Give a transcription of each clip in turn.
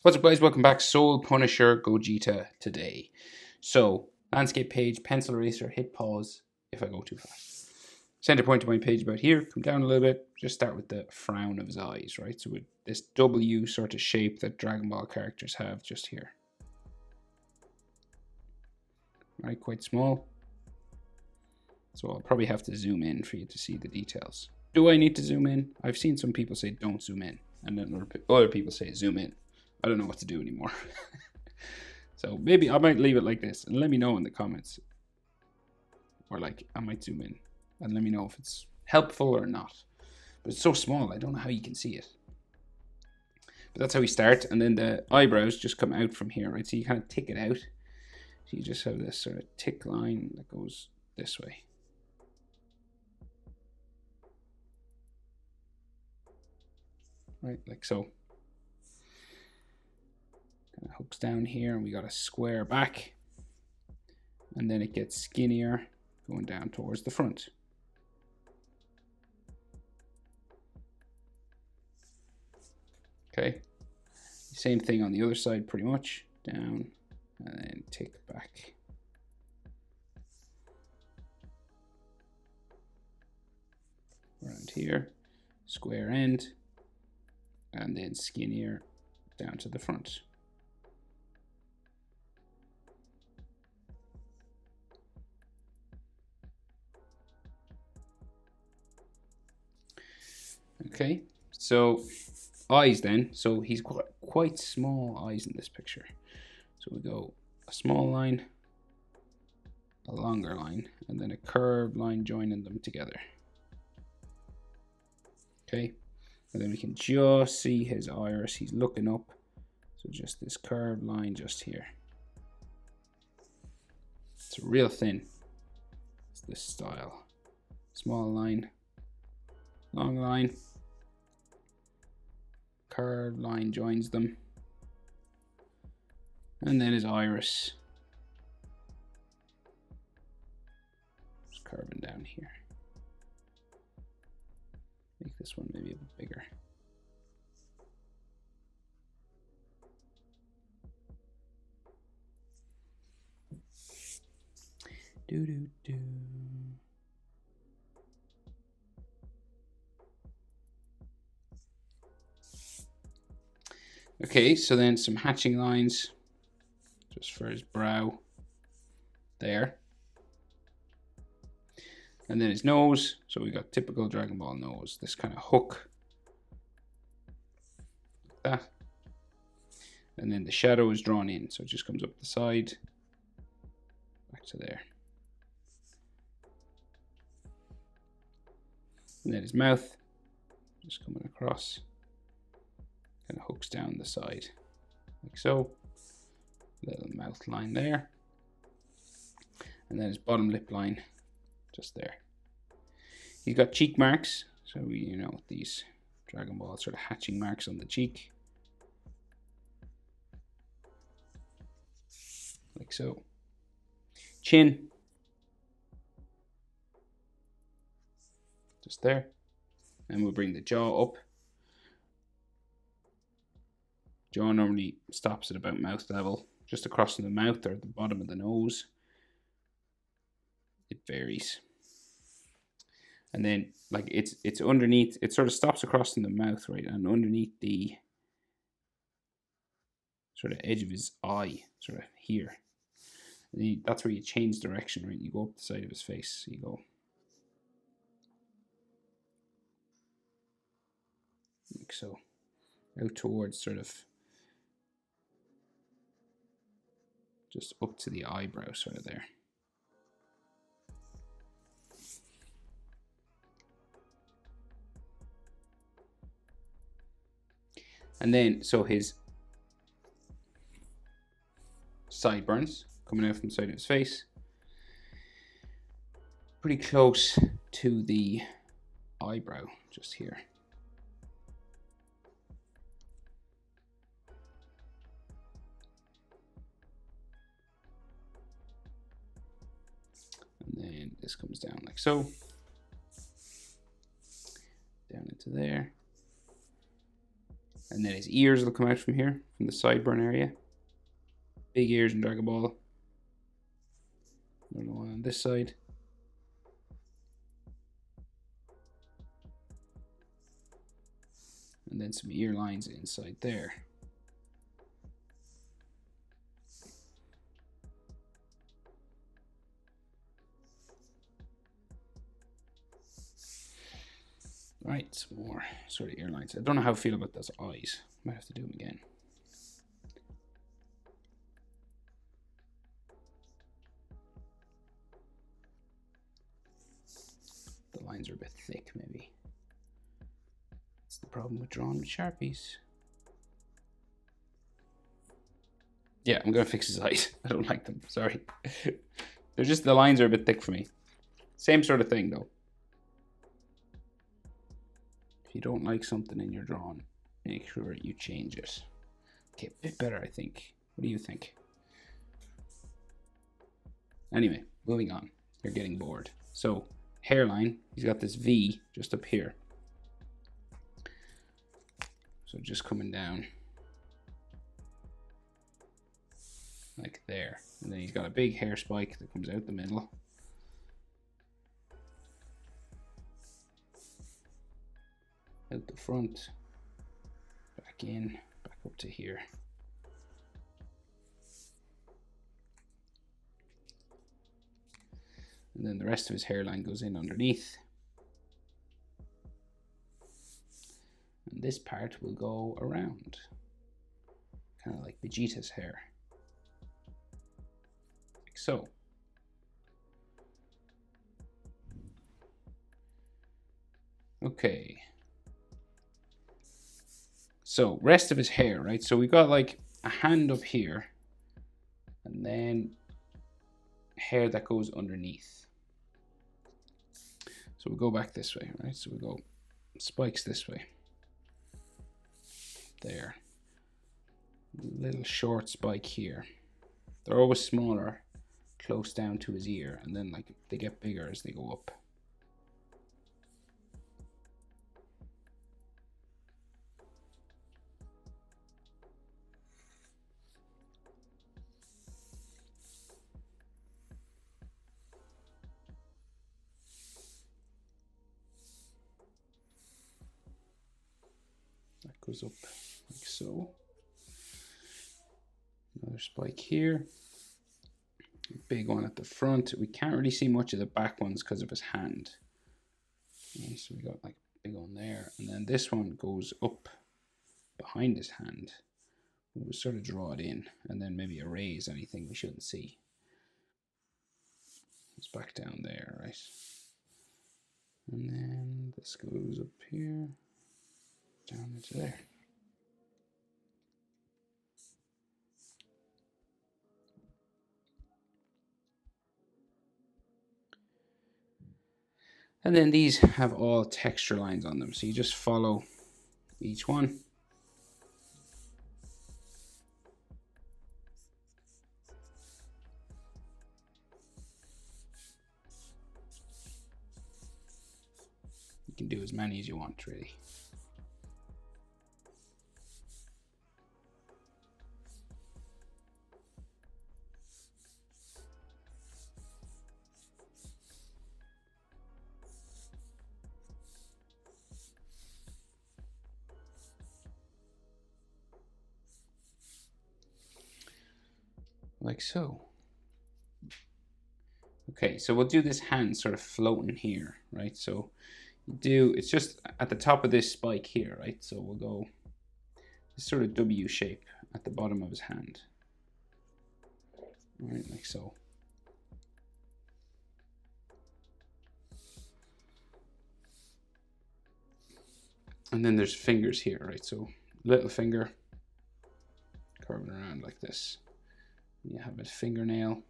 What's up, guys? Welcome back. Soul Punisher Gogeta today. So, landscape page, pencil eraser, hit pause if I go too fast. Center point of my page about here. Come down a little bit. Just start with the frown of his eyes, right? So with this W sort of shape that Dragon Ball characters have just here. Right, quite small. So I'll probably have to zoom in for you to see the details. Do I need to zoom in? I've seen some people say don't zoom in, and then other people say zoom in. I don't know what to do anymore. So maybe I might leave it like this, and let me know in the comments. Or like, I might zoom in, and let me know if it's helpful or not. But it's so small, I don't know how you can see it. But that's how we start, and then the eyebrows just come out from here, right? So you kind of tick it out. So you just have this sort of tick line that goes this way. Right, like so. Kind of hooks down here, and we got a square back, and then it gets skinnier going down towards the front. Okay, same thing on the other side, pretty much. Down and then tick back. Around here, square end, and then skinnier down to the front. Okay, so eyes then. So he's quite small eyes in this picture. So we go a small line, a longer line, and then a curved line joining them together. Okay, and then we can just see his iris. He's looking up. So just this curved line just here. It's real thin. It's this style. Small line, long line, curved line joins them, and then his iris just curving down here. Make this one maybe a bit bigger. Do do do. Okay, so then some hatching lines just for his brow there. And then his nose. So we got typical Dragon Ball nose, this kind of hook. Like that. And then the shadow is drawn in, so it just comes up the side, back to there. And then his mouth, just coming across, kind of hooks down the side, like so. Little mouth line there. And then his bottom lip line, just there. He's got cheek marks, so we, these Dragon Ball sort of hatching marks on the cheek. Like so. Chin. Just there. And we'll bring the jaw up. Jaw normally stops at about mouth level, just across from the mouth or the bottom of the nose. It varies. And then like it's underneath, it sort of stops across in the mouth, right? And underneath the sort of edge of his eye, sort of here. And that's where you change direction, right? You go up the side of his face. So you go like so. Out towards sort of just up to the eyebrow sort of there. And then, so his sideburns coming out from the side of his face. Pretty close to the eyebrow, just here. And then this comes down like so. Down into there. And then his ears will come out from here, from the sideburn area. Big ears in Dragon Ball. Another one on this side. And then some ear lines inside there. Right, some more sort of ear lines. I don't know how I feel about those eyes. Might have to do them again. The lines are a bit thick, maybe. That's the problem with drawing with Sharpies. Yeah, I'm gonna fix his eyes. I don't like them, sorry. They're just, the lines are a bit thick for me. Same sort of thing though. If you don't like something in your drawing, make sure you change it. Okay, a bit better, I think. What do you think? Anyway, moving on. You're getting bored. So, hairline, he's got this V just up here. So just coming down like there. And then he's got a big hair spike that comes out the middle. Out the front, back in, back up to here. And then the rest of his hairline goes in underneath. And this part will go around, kind of like Vegeta's hair, like so. Okay. So rest of his hair, right? So we got like a hand up here and then hair that goes underneath. So we'll go back this way, right? So we go spikes this way. There. Little short spike here. They're always smaller, close down to his ear, and then like they get bigger as they go up. That goes up like so. Another spike here. Big one at the front. We can't really see much of the back ones because of his hand. And so we got like a big one there. And then this one goes up behind his hand. We'll sort of draw it in and then maybe erase anything we shouldn't see. It's back down there, right? And then this goes up here, down into there. And then these have all texture lines on them. So you just follow each one. You can do as many as you want, really. Like so. Okay, so we'll do this hand sort of floating here, right? So it's just at the top of this spike here, right? So we'll go this sort of W shape at the bottom of his hand. All right, like so. And then there's fingers here, right? So little finger curving around like this. You have a fingernail.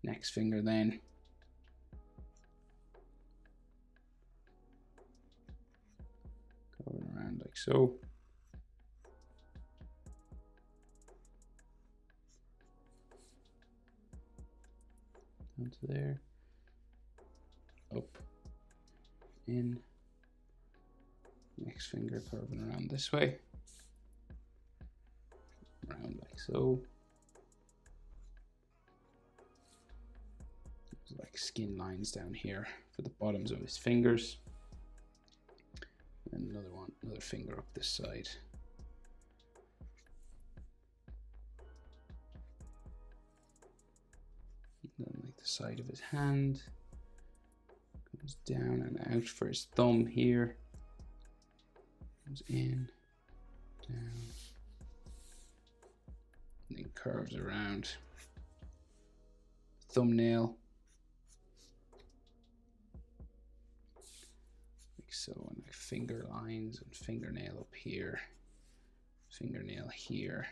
Next finger then. Curving around like so. Down to there. Up. In. Next finger curving around this way. Around like so. There's like skin lines down here for the bottoms of his fingers. And another one, another finger up this side. And then like the side of his hand. Goes down and out for his thumb here. Goes in, down. And then curves around. Thumbnail. Like so, and like finger lines and fingernail up here. Fingernail here.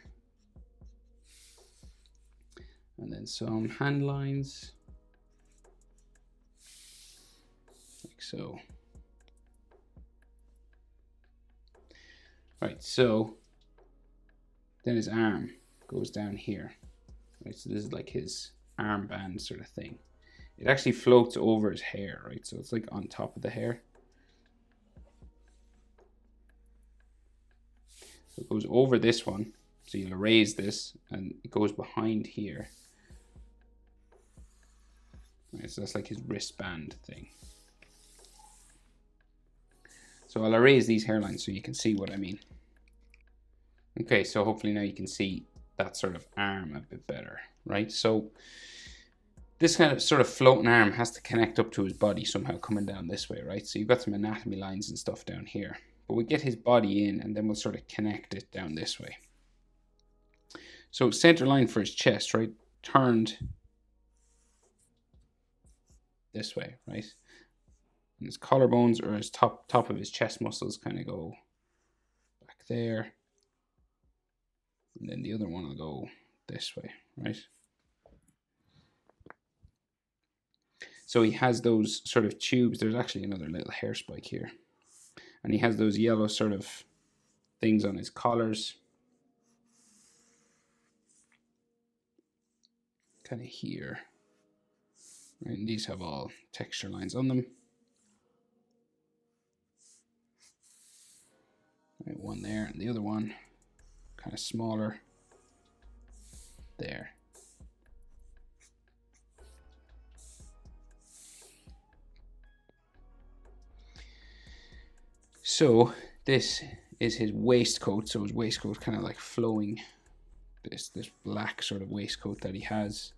And then some hand lines. Like so. Right, so then his arm goes down here. Right, so this is like his armband sort of thing. It actually floats over his hair, right? So it's like on top of the hair. So it goes over this one. So you'll erase this and it goes behind here. Right, so that's like his wristband thing. So I'll erase these hairlines so you can see what I mean. Okay, so hopefully now you can see that sort of arm a bit better, right? So this kind of sort of floating arm has to connect up to his body somehow coming down this way, right? So you've got some anatomy lines and stuff down here. But we get his body in and then we'll sort of connect it down this way. So center line for his chest, right? Turned this way, right? And his collarbones or his top of his chest muscles kind of go back there. And then the other one will go this way, right? So he has those sort of tubes. There's actually another little hair spike here. And he has those yellow sort of things on his collars. Kind of here. Right, and these have all texture lines on them. Right, one there and the other one kind of smaller there. So this is his waistcoat. So his waistcoat kind of like flowing, this black sort of waistcoat that he has.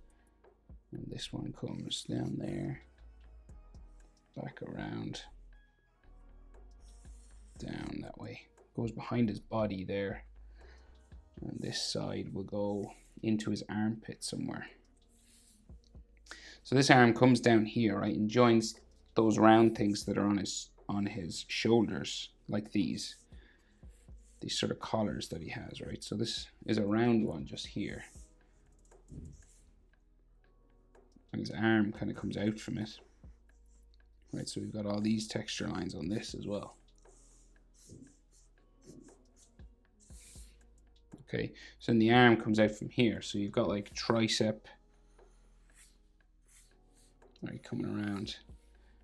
And this one comes down there, back around, down that way. Goes behind his body there. And this side will go into his armpit somewhere. So this arm comes down here, right, and joins those round things that are on his shoulders, like these sort of collars that he has, right? So this is a round one just here. And his arm kind of comes out from it. Right, so we've got all these texture lines on this as well. Okay, so then the arm comes out from here. So you've got like tricep, right, coming around.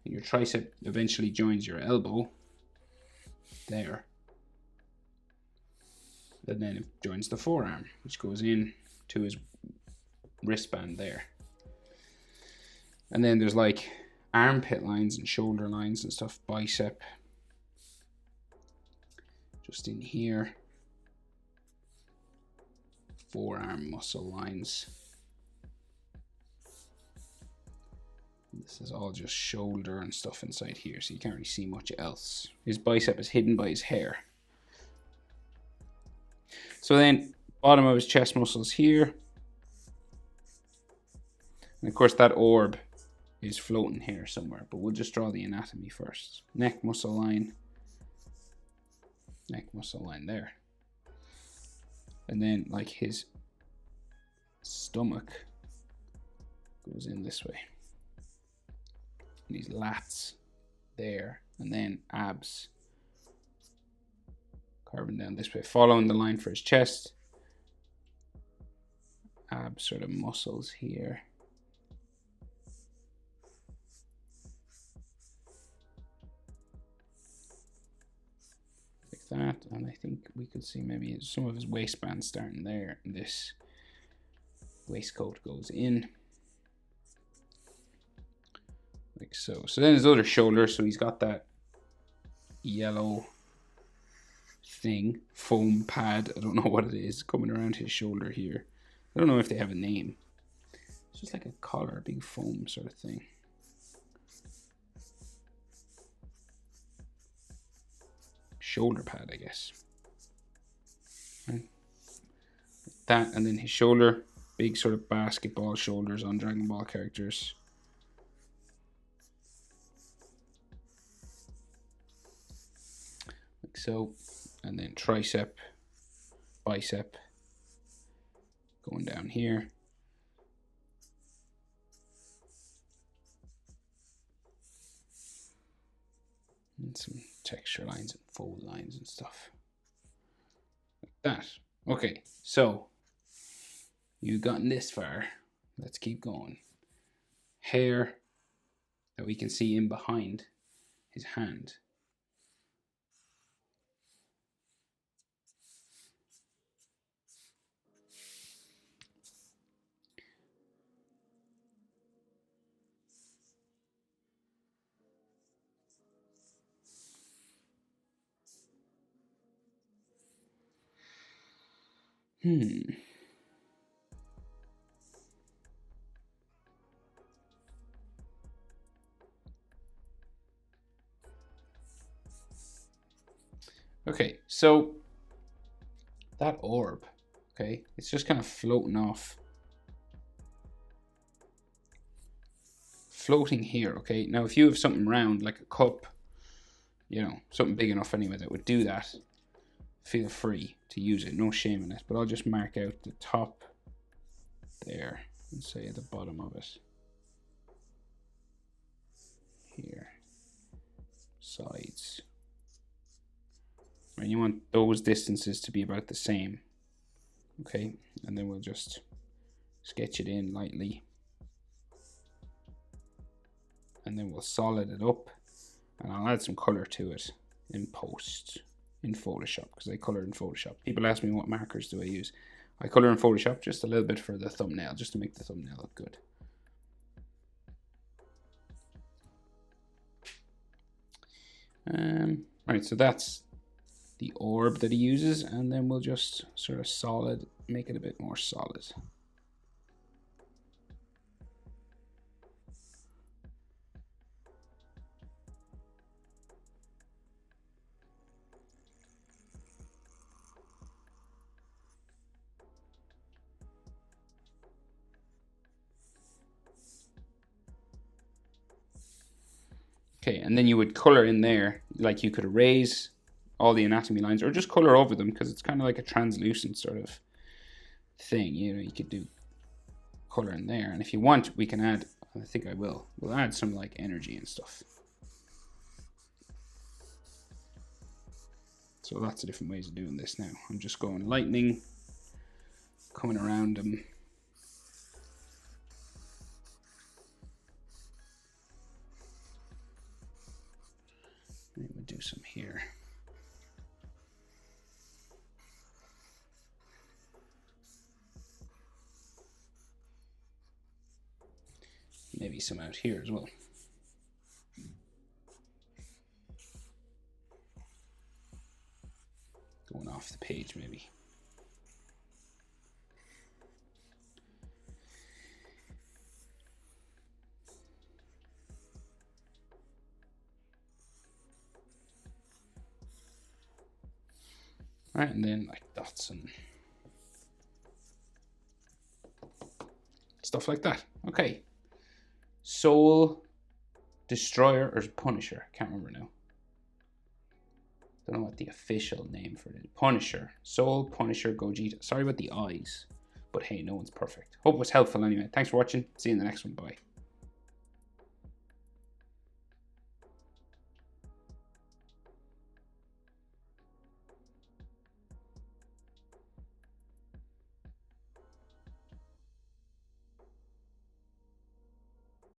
And your tricep eventually joins your elbow there. And then it joins the forearm, which goes in to his wristband there. And then there's like armpit lines and shoulder lines and stuff, bicep, just in here. Forearm muscle lines. This is all just shoulder and stuff inside here, so you can't really see much else. His bicep is hidden by his hair. So then, bottom of his chest muscles here. And of course that orb is floating here somewhere, but we'll just draw the anatomy first. Neck muscle line. Neck muscle line there. And then like his stomach goes in this way. And these lats there, and then abs carving down this way, following the line for his chest. Ab sort of muscles here. that, and I think we could see maybe some of his waistband starting there, and this waistcoat goes in like so. So then his other shoulder, so he's got that yellow thing, foam pad, I don't know what it is, coming around his shoulder here. I don't know if they have a name. It's just like a collar, big foam sort of thing. Shoulder pad, I guess. Right. That, and then his shoulder, big sort of basketball shoulders on Dragon Ball characters. Like so. And then tricep, bicep, going down here. And some texture lines and fold lines and stuff. Like that. Okay, so you've gotten this far. Let's keep going. Hair that we can see in behind his hand. Okay, so that orb, okay, it's just kind of floating off. Floating here, okay? Now, if you have something round, like a cup, you know, something big enough anyway that would do that, feel free to use it, no shame in it. But I'll just mark out the top there and say at the bottom of it. Here. Sides. And you want those distances to be about the same. Okay, and then we'll just sketch it in lightly. And then we'll solid it up. And I'll add some color to it in post, in Photoshop, because I color in Photoshop. People ask me what markers do I use. I color in Photoshop just a little bit for the thumbnail, just to make the thumbnail look good. Right, so that's the orb that he uses, and then we'll just sort of solid, make it a bit more solid. Okay, and then you would color in there, like you could erase all the anatomy lines or just color over them, because it's kind of like a translucent sort of thing. You know, you could do color in there, and if you want, we can add, I think I will, we'll add some like energy and stuff. So lots of different ways of doing this now. I'm just going lightning, coming around them. Maybe we'll do some here. Maybe some out here as well. Going off the page maybe. Right, and then like dots and stuff like that. Okay. Soul Destroyer or Punisher? I can't remember now. Don't know what the official name for it is. Punisher. Soul Punisher Gogeta. Sorry about the eyes, but hey, no one's perfect. Hope it was helpful anyway. Thanks for watching. See you in the next one. Bye.